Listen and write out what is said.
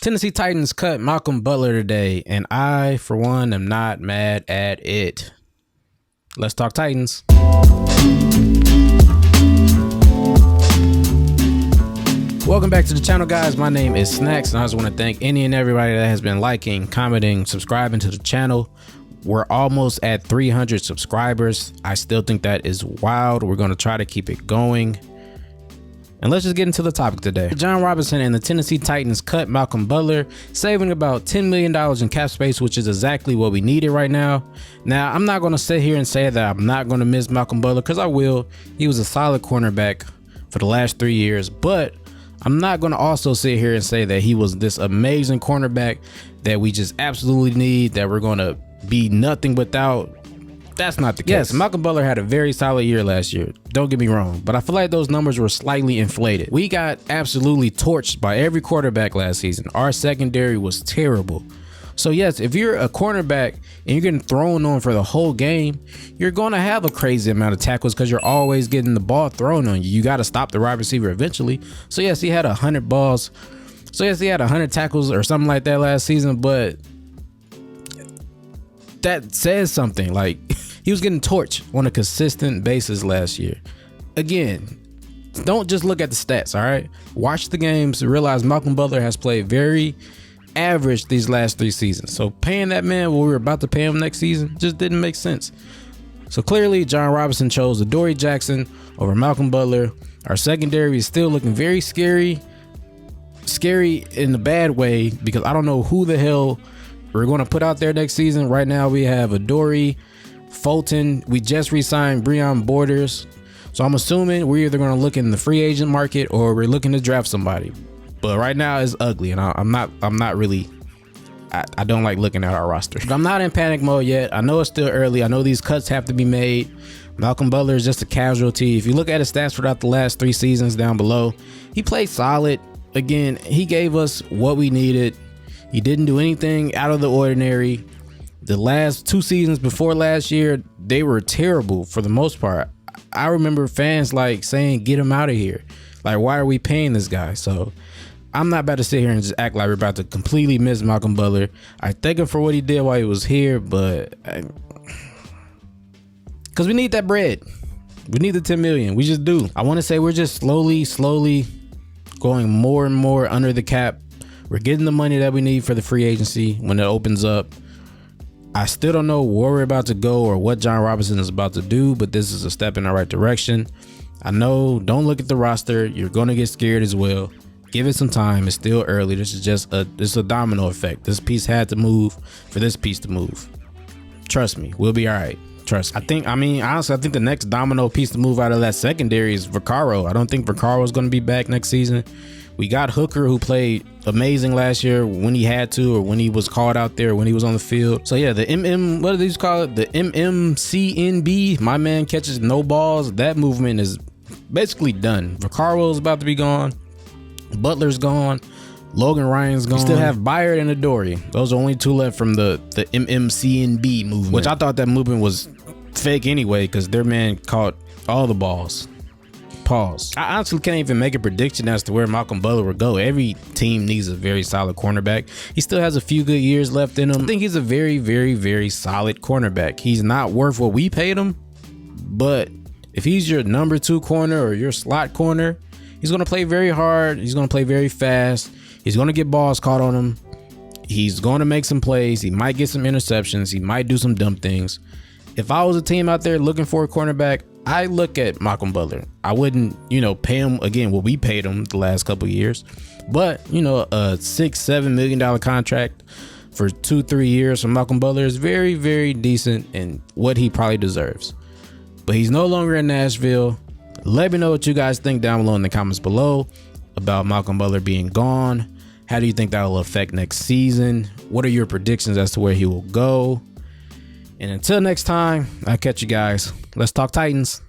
Tennessee Titans cut Malcolm Butler today, and I, for one, am not mad at it. Let's talk Titans. Welcome back to the channel, guys. My name is Snacks, and I just want to thank any and everybody that has been liking, commenting, subscribing to the channel. We're almost at 300 subscribers. I still think that is wild. We're going to try to keep it going. And let's just get into the topic today. Jon Robinson and the Tennessee Titans cut Malcolm Butler, saving about $10 million in cap space, which is exactly what we needed right now. Now, I'm not going to sit here and say that I'm not going to miss Malcolm Butler, because I will. He was a solid cornerback for the last 3 years, but I'm not going to also sit here and say that he was this amazing cornerback that we just absolutely need, that we're going to be nothing without. That's not the case. Yes, Malcolm Butler had a very solid year last year. Don't get me wrong, but I feel like those numbers were slightly inflated. We got absolutely torched by every quarterback last season. Our secondary was terrible. So yes, if you're a cornerback and you're getting thrown on for the whole game, you're going to have a crazy amount of tackles because you're always getting the ball thrown on you. You got to stop the wide receiver eventually. So yes, he had 100 balls. So yes, he had 100 tackles or something like that last season, but that says something. Like, he was getting torched on a consistent basis last year. Again, don't just look at the stats, all right? Watch the games and realize Malcolm Butler has played very average these last 3 seasons. So paying that man what we were about to pay him next season just didn't make sense. So clearly, Jon Robinson chose Adoree Jackson over Malcolm Butler. Our secondary is still looking very scary. Scary in a bad way, because I don't know who the hell we're going to put out there next season. Right now, we have Adoree, Fulton. We just re-signed Breon Borders. So I'm assuming we're either going to look in the free agent market or we're looking to draft somebody. But right now it's ugly, and I'm not really, I don't like looking at our roster. But I'm not in panic mode yet. I know it's still early. I know these cuts have to be made. Malcolm Butler is just a casualty. If you look at his stats throughout the last 3 seasons down below, he played solid. Again, he gave us what we needed. He didn't do anything out of the ordinary. The last 2 seasons before last year, they were terrible for the most part. I remember fans like saying, get him out of here. Like, why are we paying this guy? So I'm not about to sit here and just act like we're about to completely miss Malcolm Butler. I thank him for what he did while he was here, but because we need that bread. We need the 10 million. We just do. I want to say we're just slowly going more and more under the cap. We're getting the money that we need for the free agency when it opens up. I still don't know where we're about to go or what Jon Robinson is about to do, but this is a step in the right direction. I know, don't look at the roster. You're going to get scared as well. Give it some time. It's still early. This is just a domino effect. This piece had to move for this piece to move. Trust me, we'll be all right. Trust me. Honestly, I think the next domino piece to move out of that secondary is Vaccaro. I don't think Vaccaro is going to be back next season. We got Hooker, who played amazing last year when he had to, or when he was called out there, when he was on the field. So yeah, the what do these call it? The MMCNB, my man catches no balls. That movement is basically done. Vaccaro is about to be gone. Butler's gone. Logan Ryan's gone. We still have Byard and Adoree. Those are only 2 left from the MMCNB movement, which I thought that movement was fake anyway, because their man caught all the balls. Pause. I honestly can't even make a prediction as to where Malcolm Butler will go. Every team needs a very solid cornerback. He still has a few good years left in him. I think he's a very solid cornerback. He's not worth what we paid him, but if he's your number 2 corner or your slot corner, he's going to play very hard. He's going to play very fast. He's going to get balls caught on him. He's going to make some plays. He might get some interceptions. He might do some dumb things. If I was a team out there looking for a cornerback, I look at Malcolm Butler. I wouldn't, pay him again what we paid him the last couple of years, but a $6-7 million contract for 2-3 years from Malcolm Butler is very decent and what he probably deserves. But he's no longer in Nashville. Let me know what you guys think down below in the comments below about Malcolm Butler being gone. How do you think that will affect next season? What are your predictions as to where he will go? And until next time, I'll catch you guys. Let's talk Titans.